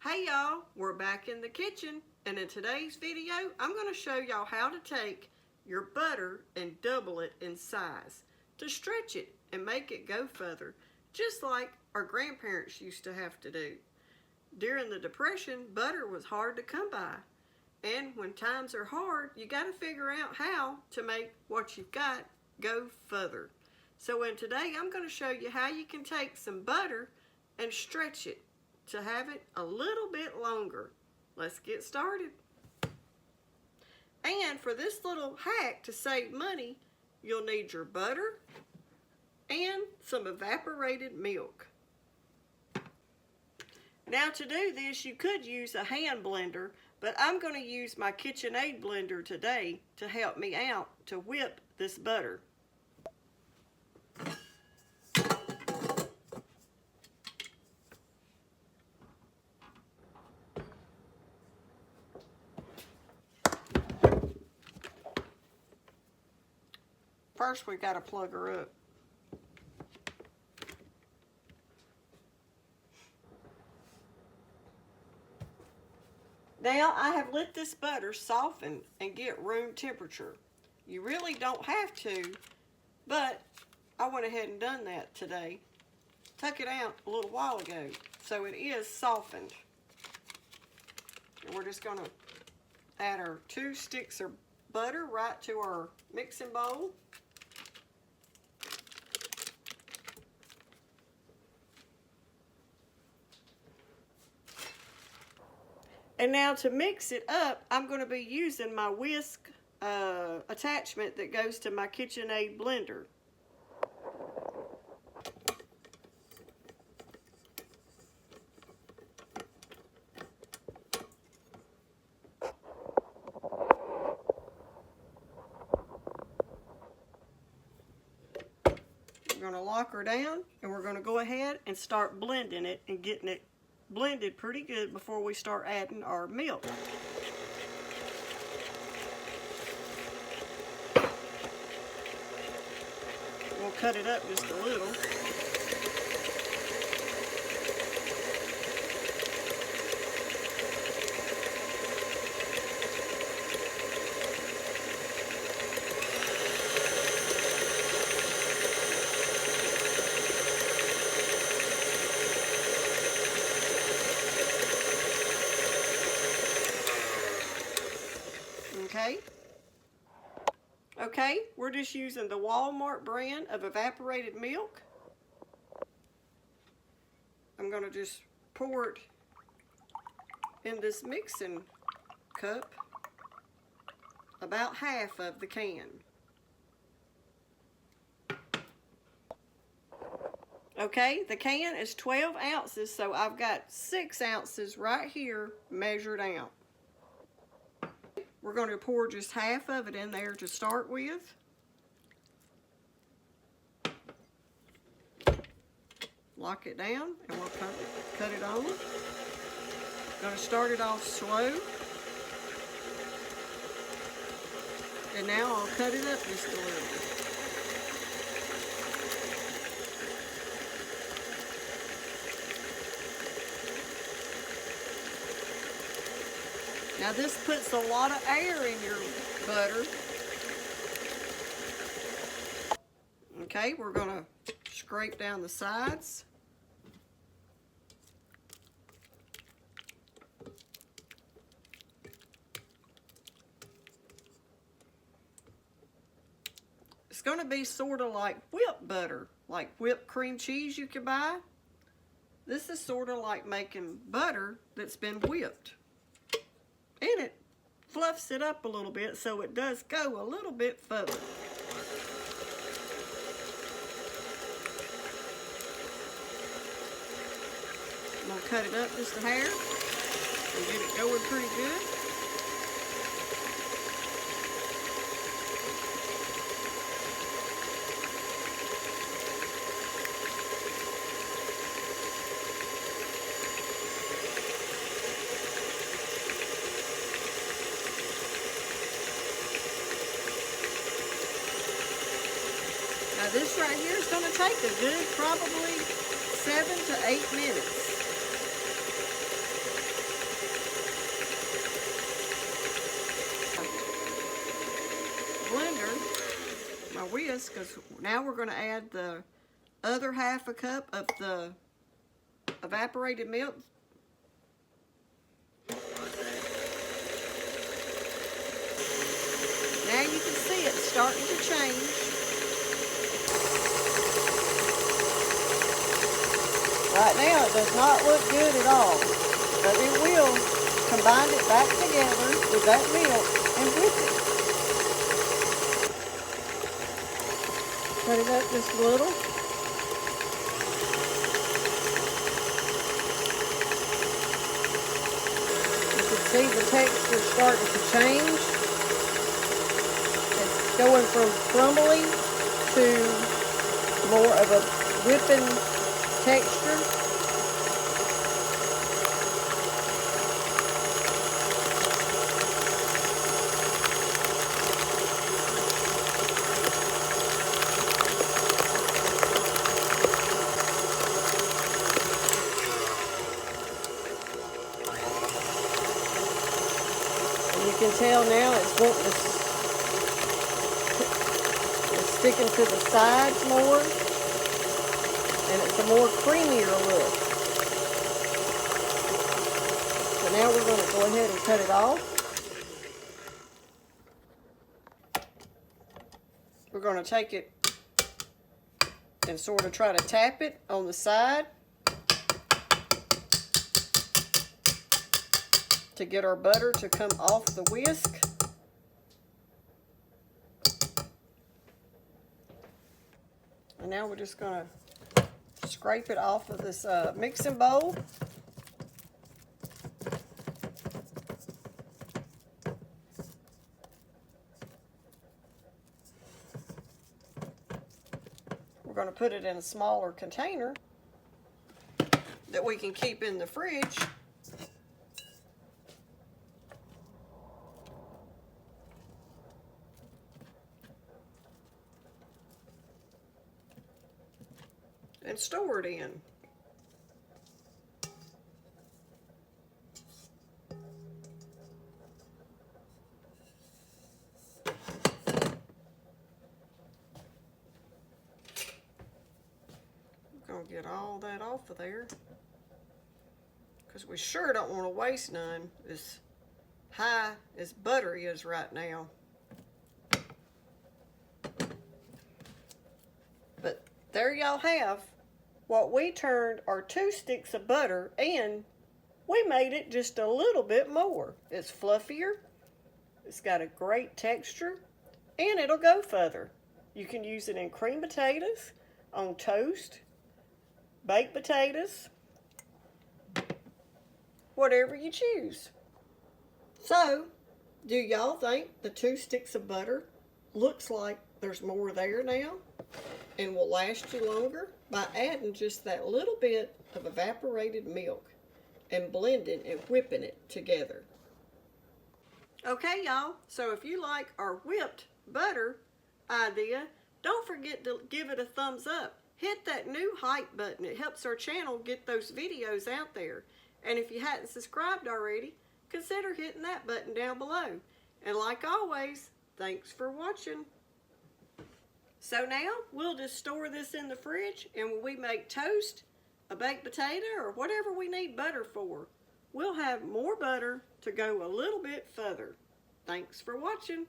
Hey y'all, we're back in the kitchen, and in today's video I'm going to show y'all how to take your butter and double it in size to stretch it and make it go further, just like our grandparents used to have to do. During the Depression, butter was hard to come by, and when times are hard, you got to figure out how to make what you've got go further. So today I'm going to show you how you can take some butter and stretch it to have it a little bit longer. Let's get started. And for this little hack to save money, you'll need your butter and some evaporated milk. Now to do this, you could use a hand blender, but I'm going to use my KitchenAid blender today to help me out to whip this butter. First, we've got to plug her up. Now, I have let this butter soften and get room temperature. You really don't have to, but I went ahead and done that today. Took it out a little while ago, so it is softened. And we're just going to add our 2 sticks of butter right to our mixing bowl. And now to mix it up, I'm going to be using my whisk attachment that goes to my KitchenAid blender. We're going to lock her down, and we're going to go ahead and start blending it and getting it blended pretty good before we start adding our milk. We'll cut it up just a little. Okay, we're just using the Walmart brand of evaporated milk. I'm going to just pour it in this mixing cup, about half of the can. Okay, the can is 12 ounces, so I've got 6 ounces right here measured out. We're going to pour just half of it in there to start with. Lock it down, and we'll cut it on. Going to start it off slow. And now I'll cut it up just a little. Now this puts a lot of air in your butter. Okay, we're going to scrape down the sides. It's going to be sort of like whipped butter, like whipped cream cheese you can buy. This is sort of like making butter that's been whipped. And it fluffs it up a little bit so it does go a little bit further. I'm going to cut it up just a hair and get it going pretty good. Now this right here is going to take a good probably 7 to 8 minutes. whisk, because now we're going to add the other half a cup of the evaporated milk. Now you can see it's starting to change. Right now it does not look good at all, but it will combine it back together with that milk and whip it. Cut it up just a little. You can see the texture starting to change. It's going from crumbly to more of a whipping texture. You can tell now it's wanting to, it's sticking to the sides more, and it's a more creamier look. So now we're going to go ahead and cut it off. We're going to take it and sort of try to tap it on the side to get our butter to come off the whisk. And now we're just going to scrape it off of this mixing bowl. We're going to put it in a smaller container that we can keep in the fridge. And store it in. I'm gonna get all that off of there, because we sure don't want to waste none as high as butter is right now. But there y'all have what we turned our 2 sticks of butter, and we made it just a little bit more. It's fluffier, it's got a great texture, and it'll go further. You can use it in cream potatoes, on toast, baked potatoes, whatever you choose. So, do y'all think the 2 sticks of butter looks like there's more there now and will last you longer by adding just that little bit of evaporated milk and blending and whipping it together? Okay, y'all, so if you like our whipped butter idea, don't forget to give it a thumbs up. Hit that new hype button. It helps our channel get those videos out there. And if you hadn't subscribed already, consider hitting that button down below. And like always, thanks for watching. So now, we'll just store this in the fridge, and when we make toast, a baked potato, or whatever we need butter for, we'll have more butter to go a little bit further. Thanks for watching.